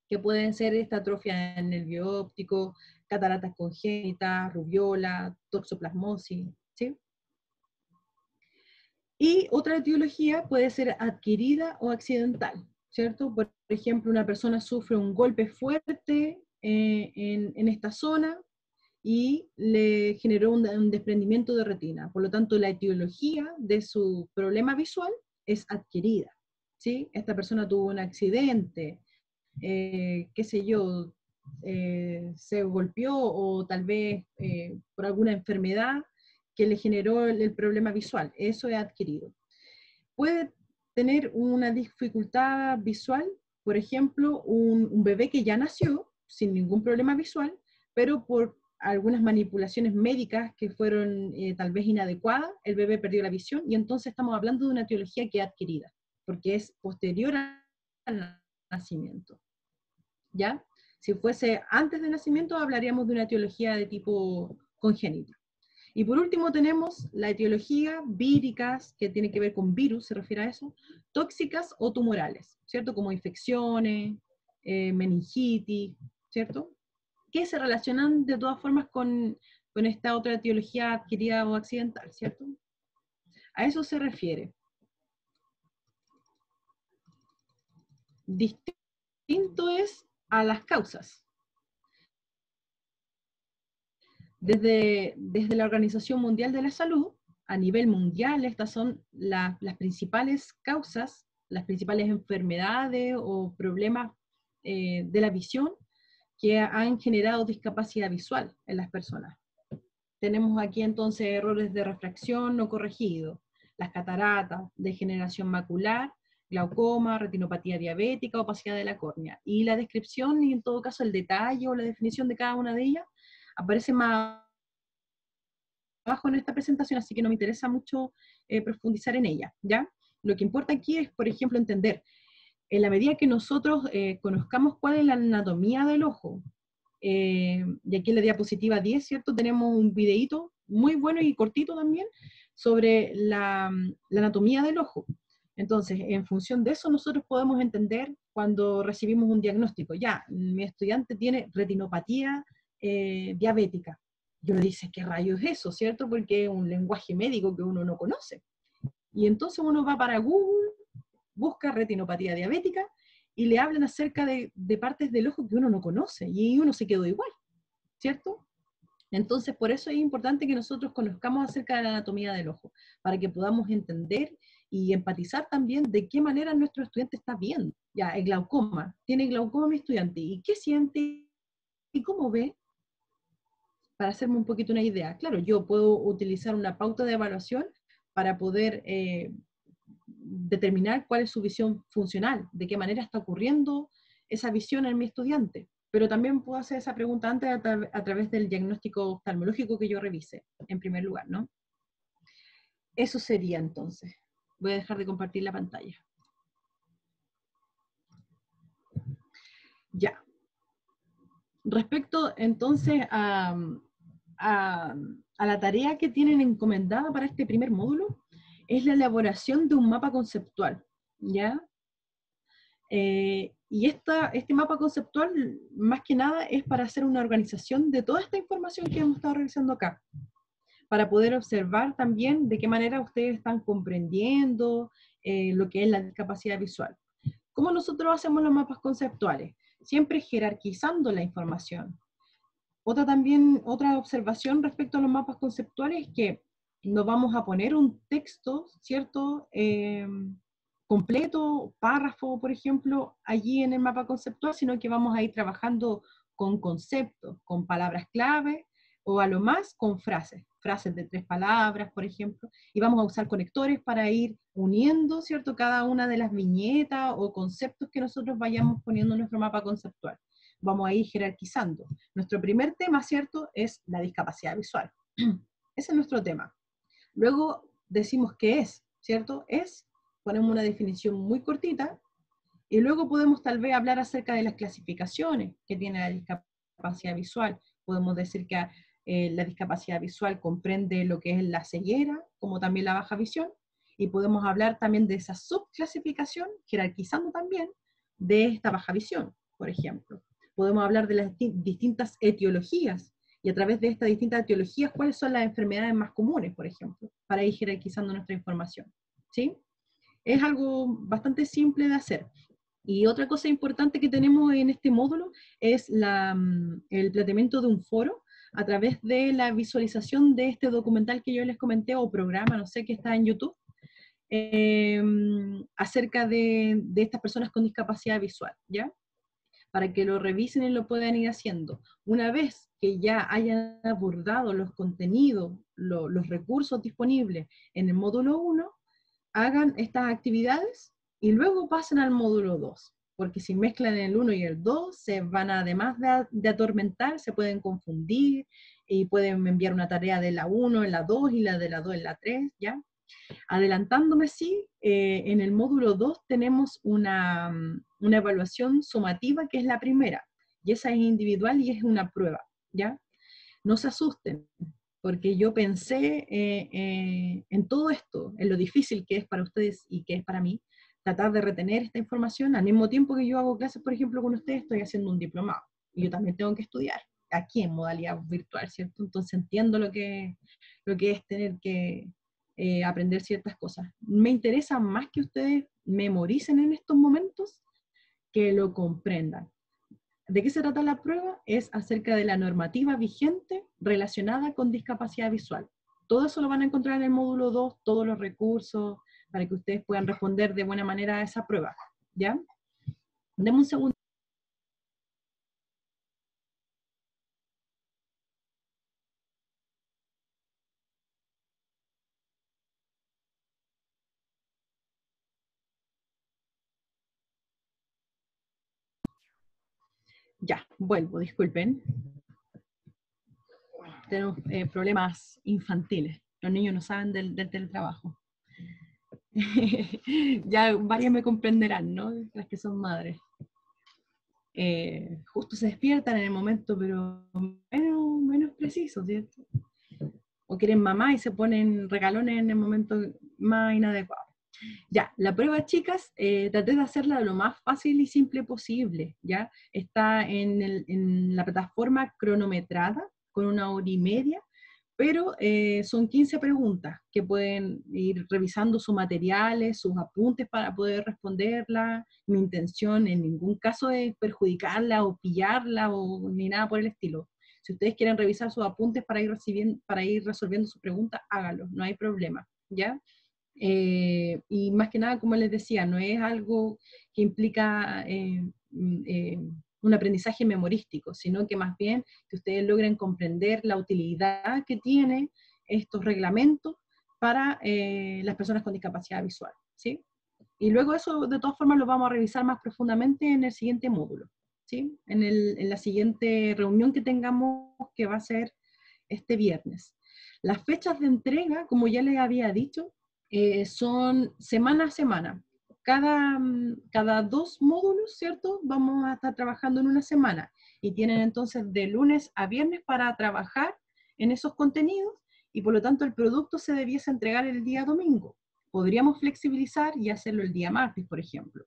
que pueden ser esta atrofia en el nervio óptico, cataratas congénitas, rubiola, toxoplasmosis, ¿sí? Y otra etiología puede ser adquirida o accidental, ¿cierto? Por ejemplo, una persona sufre un golpe fuerte en esta zona y le generó un desprendimiento de retina. Por lo tanto, la etiología de su problema visual es adquirida, ¿sí? Esta persona tuvo un accidente, qué sé yo, se golpeó o tal vez por alguna enfermedad que le generó el problema visual. Eso es adquirido. Puede tener una dificultad visual, por ejemplo, un bebé que ya nació sin ningún problema visual, pero por algunas manipulaciones médicas que fueron tal vez inadecuadas, el bebé perdió la visión, y entonces estamos hablando de una etiología que es adquirida, porque es posterior al nacimiento, ¿ya? Si fuese antes del nacimiento, hablaríamos de una etiología de tipo congénito. Y por último tenemos la etiología víricas, que tiene que ver con virus, se refiere a eso, tóxicas o tumorales, ¿cierto? Como infecciones, meningitis, ¿cierto? Que se relacionan de todas formas con esta otra etiología adquirida o accidental, ¿cierto? A eso se refiere. Distinto es a las causas. Desde la Organización Mundial de la Salud, a nivel mundial, estas son las principales causas, las principales enfermedades o problemas de la visión que han generado discapacidad visual en las personas. Tenemos aquí entonces errores de refracción no corregidos, las cataratas, degeneración macular, glaucoma, retinopatía diabética, opacidad de la córnea. Y la descripción y en todo caso el detalle o la definición de cada una de ellas aparece más abajo en esta presentación, así que no me interesa mucho profundizar en ella, ¿ya? Lo que importa aquí es, por ejemplo, entender, en la medida que nosotros conozcamos cuál es la anatomía del ojo, y aquí en la diapositiva 10, ¿cierto? Tenemos un videíto muy bueno y cortito también sobre la anatomía del ojo. Entonces, en función de eso, nosotros podemos entender cuando recibimos un diagnóstico. Ya, mi estudiante tiene retinopatía diabética. Y uno dice, ¿qué rayos es eso, cierto? Porque es un lenguaje médico que uno no conoce. Y entonces uno va para Google, busca retinopatía diabética, y le hablan acerca de partes del ojo que uno no conoce, y uno se quedó igual, ¿cierto? Entonces, por eso es importante que nosotros conozcamos acerca de la anatomía del ojo, para que podamos entender y empatizar también de qué manera nuestro estudiante está viendo. Ya, el glaucoma, tiene glaucoma mi estudiante, ¿y qué siente? ¿Y cómo ve? Para hacerme un poquito una idea. Claro, yo puedo utilizar una pauta de evaluación para poder determinar cuál es su visión funcional, de qué manera está ocurriendo esa visión en mi estudiante. Pero también puedo hacer esa pregunta antes a través del diagnóstico oftalmológico que yo revise, en primer lugar, ¿no? eso sería entonces. Voy a dejar de compartir la pantalla. Ya. Respecto entonces a la tarea que tienen encomendada para este primer módulo, es la elaboración de un mapa conceptual, ¿ya? Y este mapa conceptual, más que nada, es para hacer una organización de toda esta información que hemos estado revisando acá, para poder observar también de qué manera ustedes están comprendiendo lo que es la discapacidad visual. ¿Cómo nosotros hacemos los mapas conceptuales? Siempre jerarquizando la información. Otra observación respecto a los mapas conceptuales es que no vamos a poner un texto, ¿cierto?, completo, párrafo, por ejemplo, allí en el mapa conceptual, sino que vamos a ir trabajando con conceptos, con palabras clave, o a lo más con frases de 3 palabras, por ejemplo, y vamos a usar conectores para ir uniendo, ¿cierto?, cada una de las viñetas o conceptos que nosotros vayamos poniendo en nuestro mapa conceptual. Vamos a ir jerarquizando. Nuestro primer tema, ¿cierto?, es la discapacidad visual. Ese es nuestro tema. Luego decimos qué es, ¿cierto? Ponemos una definición muy cortita, y luego podemos tal vez hablar acerca de las clasificaciones que tiene la discapacidad visual. Podemos decir que la discapacidad visual comprende lo que es la ceguera, como también la baja visión, y podemos hablar también de esa subclasificación, jerarquizando también, de esta baja visión, por ejemplo. Podemos hablar de las distintas etiologías, y a través de estas distintas etiologías, cuáles son las enfermedades más comunes, por ejemplo, para ir jerarquizando nuestra información, ¿sí? Es algo bastante simple de hacer. Y otra cosa importante que tenemos en este módulo es el planteamiento de un foro a través de la visualización de este documental que yo les comenté, o programa, no sé, que está en YouTube, acerca de estas personas con discapacidad visual, ¿ya? Para que lo revisen y lo puedan ir haciendo. Una vez que ya hayan abordado los contenidos, los recursos disponibles en el módulo 1, hagan estas actividades y luego pasen al módulo 2, porque si mezclan el 1 y el 2, se van a, además de atormentar, se pueden confundir y pueden enviar una tarea de la 1 en la 2 y la de la 2 en la 3, ¿ya? Adelantándome, sí, en el módulo 2 tenemos una evaluación sumativa, que es la primera, y esa es individual y es una prueba, ¿ya? No se asusten, porque yo pensé en todo esto, en lo difícil que es para ustedes y que es para mí, tratar de retener esta información. Al mismo tiempo que yo hago clases, por ejemplo, con ustedes, estoy haciendo un diplomado, y yo también tengo que estudiar, aquí en modalidad virtual, ¿cierto? Entonces entiendo lo que es tener que aprender ciertas cosas. Me interesa más que ustedes memoricen en estos momentos, que lo comprendan. ¿De qué se trata la prueba? Es acerca de la normativa vigente relacionada con discapacidad visual. Todo eso lo van a encontrar en el módulo 2, todos los recursos, para que ustedes puedan responder de buena manera a esa prueba, ¿ya? Deme un segundo. Ya, vuelvo, disculpen. Tenemos problemas infantiles. Los niños no saben del teletrabajo. Ya varias me comprenderán, ¿no? Las que son madres. Justo se despiertan en el momento, pero menos preciso, ¿cierto? O quieren mamá y se ponen regalones en el momento más inadecuado. Ya, la prueba, chicas, traté de hacerla lo más fácil y simple posible, ¿ya? Está en la plataforma cronometrada, con 1 hora y media, pero son 15 preguntas que pueden ir revisando sus materiales, sus apuntes para poder responderla. Mi intención en ningún caso es perjudicarla o pillarla o ni nada por el estilo. Si ustedes quieren revisar sus apuntes para ir resolviendo sus preguntas, háganlo, no hay problema, ¿ya? Y más que nada, como les decía, no es algo que implica un aprendizaje memorístico, sino que más bien que ustedes logren comprender la utilidad que tienen estos reglamentos para las personas con discapacidad visual, ¿sí? Y luego eso, de todas formas, lo vamos a revisar más profundamente en el siguiente módulo, ¿sí? En la siguiente reunión que tengamos, que va a ser este viernes. Las fechas de entrega, como ya les había dicho, son semana a semana. Cada 2 módulos, ¿cierto? Vamos a estar trabajando en una semana y tienen entonces de lunes a viernes para trabajar en esos contenidos y por lo tanto el producto se debiese entregar el día domingo. Podríamos flexibilizar y hacerlo el día martes, por ejemplo.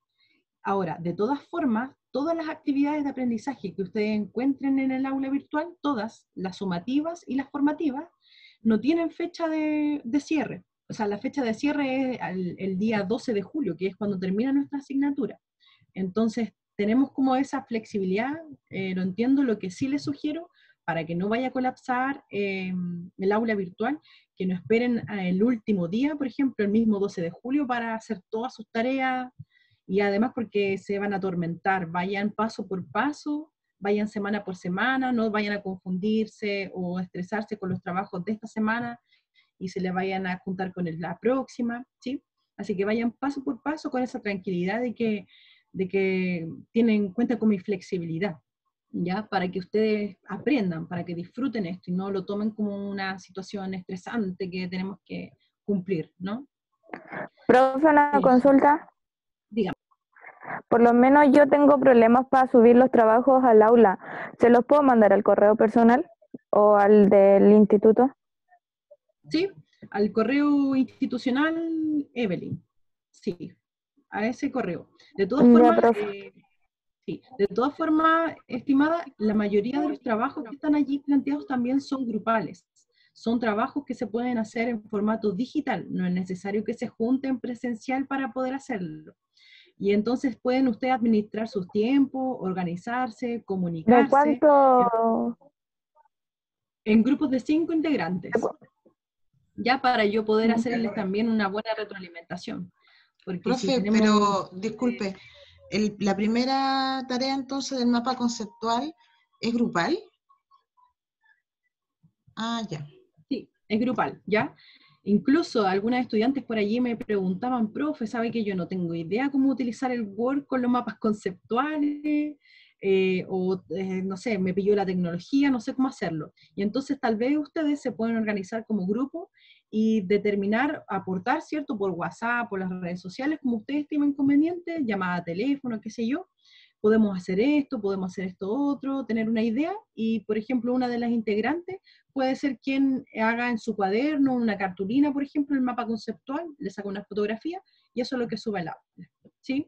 Ahora, de todas formas, todas las actividades de aprendizaje que ustedes encuentren en el aula virtual, todas, las sumativas y las formativas, no tienen fecha de cierre. O sea, la fecha de cierre es el día 12 de julio, que es cuando termina nuestra asignatura. Entonces, tenemos como esa flexibilidad, lo entiendo, lo que sí les sugiero, para que no vaya a colapsar el aula virtual, que no esperen el último día, por ejemplo, el mismo 12 de julio, para hacer todas sus tareas, y además porque se van a atormentar, vayan paso por paso, vayan semana por semana, no vayan a confundirse o estresarse con los trabajos de esta semana, y se le vayan a juntar con la próxima, ¿sí? Así que vayan paso por paso con esa tranquilidad de que cuentan con mi flexibilidad, ¿ya? Para que ustedes aprendan, para que disfruten esto y no lo tomen como una situación estresante que tenemos que cumplir, ¿no?
Profe, una consulta.
Dígame.
Por lo menos yo tengo problemas para subir los trabajos al aula. ¿Se los puedo mandar al correo personal o al del instituto?
Sí, al correo institucional Evelyn, sí, a ese correo. De todas
Ya,
formas,
profe.
sí, de todas formas, estimada, la mayoría de los trabajos que están allí planteados también son grupales. Son trabajos que se pueden hacer en formato digital, no es necesario que se junten presencial para poder hacerlo. Y entonces pueden ustedes administrar sus tiempos, organizarse,
¿De
comunicarse
cuánto?
en grupos de 5 integrantes. Ya para yo poder hacerles también una buena retroalimentación. Porque si
Profe,
tenemos...
pero disculpe, la primera tarea entonces del mapa conceptual es grupal. Ah, ya.
Sí, es grupal, ¿ya? Incluso algunas estudiantes por allí me preguntaban, profe, ¿sabe que yo no tengo idea cómo utilizar el Word con los mapas conceptuales? No sé, me pilló la tecnología, no sé cómo hacerlo. Y entonces tal vez ustedes se pueden organizar como grupo y determinar, aportar, ¿cierto? Por WhatsApp, por las redes sociales, como ustedes estimen conveniente, llamada a teléfono, qué sé yo. Podemos hacer esto otro, tener una idea, y por ejemplo una de las integrantes puede ser quien haga en su cuaderno, una cartulina, por ejemplo, el mapa conceptual, le saca una fotografía, y eso es lo que sube al aula, ¿sí?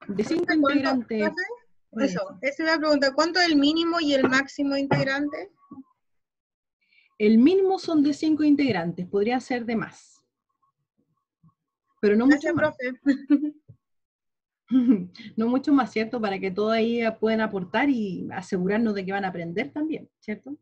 De 5 integrantes.
Esa es la pregunta. ¿Cuánto es el mínimo y el máximo integrante?
El mínimo son de 5 integrantes, podría ser de más, pero no mucho más.
Profe.
No mucho más, ¿cierto? Para que todos ahí puedan aportar y asegurarnos de que van a aprender también, ¿cierto?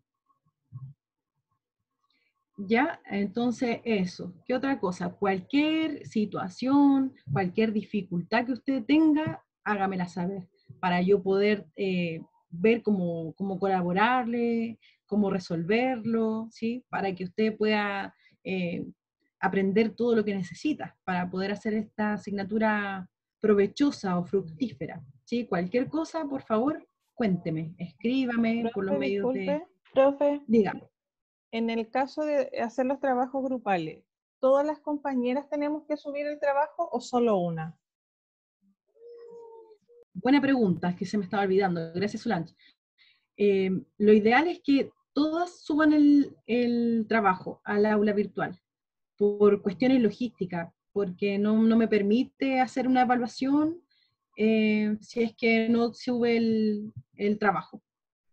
Ya, entonces eso. ¿Qué otra cosa? Cualquier situación, cualquier dificultad que usted tenga, hágamela saber, para yo poder ver cómo colaborarle, cómo resolverlo, ¿sí? Para que usted pueda aprender todo lo que necesita para poder hacer esta asignatura provechosa o fructífera, ¿sí? Cualquier cosa, por favor, cuénteme, escríbame por los
Profe,
medios de...
disculpe, profe,
Dígame.
en el caso de hacer los trabajos grupales, ¿todas las compañeras tenemos que subir el trabajo o solo una?
Buena pregunta, que se me estaba olvidando. Gracias, Solange. Lo ideal es que todas suban el trabajo al aula virtual, por cuestiones logísticas, porque no me permite hacer una evaluación si es que no sube el trabajo,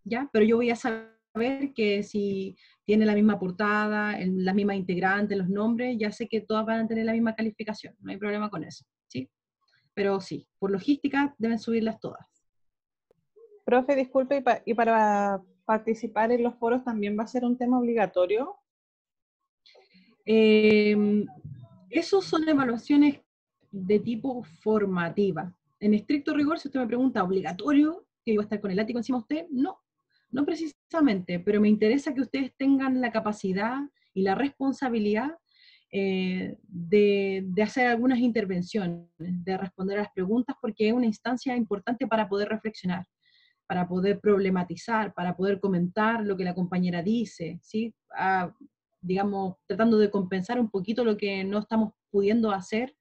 ¿ya? Pero yo voy a saber que si tiene la misma portada, la misma integrante, los nombres, ya sé que todas van a tener la misma calificación, no hay problema con eso, ¿sí? Pero sí, por logística deben subirlas todas.
Profe, disculpe, ¿y para participar en los foros también va a ser un tema obligatorio?
Esos son evaluaciones de tipo formativa. En estricto rigor, si usted me pregunta, ¿obligatorio que iba a estar con el látigo encima de usted? No, no precisamente, pero me interesa que ustedes tengan la capacidad y la responsabilidad de hacer algunas intervenciones, de responder a las preguntas, porque es una instancia importante para poder reflexionar. para poder problematizar, para poder comentar lo que la compañera dice, ¿sí? Digamos, tratando de compensar un poquito lo que no estamos pudiendo hacer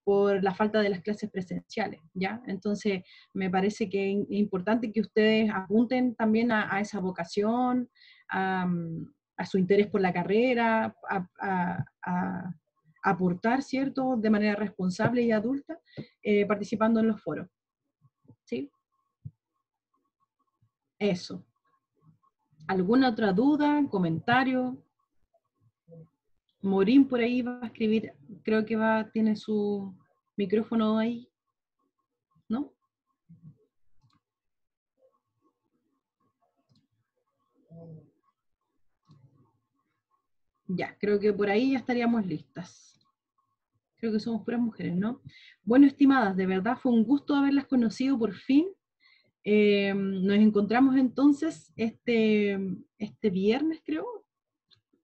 por la falta de las clases presenciales, ¿ya? Entonces, me parece que es importante que ustedes apunten también a esa vocación, a su interés por la carrera, a aportar, ¿cierto?, de manera responsable y adulta, participando en los foros, ¿sí? Eso. ¿Alguna otra duda, comentario? Morín por ahí va a escribir, creo que tiene su micrófono ahí, ¿no? Ya, creo que por ahí ya estaríamos listas. Creo que somos puras mujeres, ¿no? Bueno, estimadas, de verdad fue un gusto haberlas conocido por fin. Nos encontramos entonces este viernes, creo.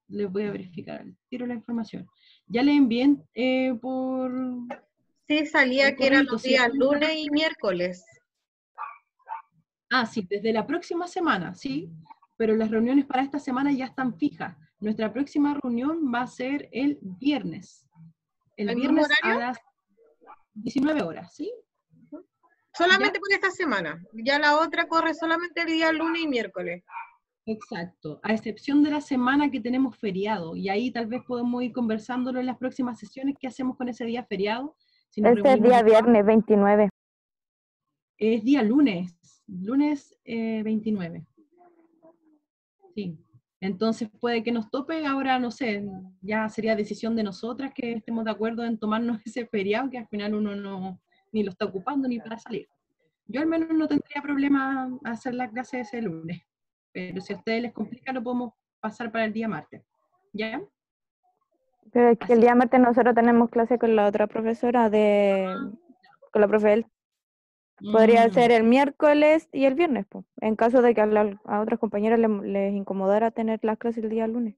Les voy a verificar, tiro la información. Ya le envié por...
Sí, salía que eran los días lunes y miércoles.
Ah, sí, desde la próxima semana, sí, pero las reuniones para esta semana ya están fijas. Nuestra próxima reunión va a ser el viernes. El viernes a las 19 horas, ¿sí?
Solamente por esta semana. Ya la otra corre solamente el día lunes y miércoles.
Exacto, a excepción de la semana que tenemos feriado, y ahí tal vez podemos ir conversándolo en las próximas sesiones que hacemos con ese día feriado. Si nos
Este es día viernes 29.
Es día lunes 29. Sí, entonces puede que nos tope, ahora no sé, ya sería decisión de nosotras que estemos de acuerdo en tomarnos ese feriado, que al final uno no ni lo está ocupando ni para salir. Yo al menos no tendría problema hacer la clase ese lunes. Pero si a ustedes les complica, lo podemos pasar para el día martes. ¿Ya?
Pero es que el día martes nosotros tenemos clase con la otra profesora con la profe él. Podría ser el miércoles y el viernes, pues, en caso de que a otras compañeras les incomodara tener las clases el día lunes.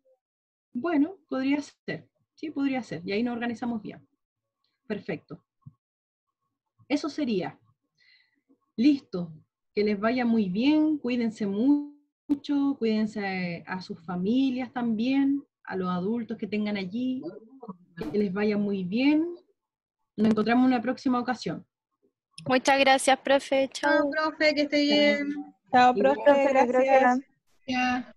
Bueno, podría ser. Sí, podría ser. Y ahí nos organizamos bien. Perfecto. Eso sería. Listo. Que les vaya muy bien. Cuídense mucho. Cuídense a sus familias también. A los adultos que tengan allí. Que les vaya muy bien. Nos encontramos en una próxima ocasión.
Muchas gracias, profe. Chao.
Chao, profe, que esté bien.
Chao, profe, gracias.
Ya.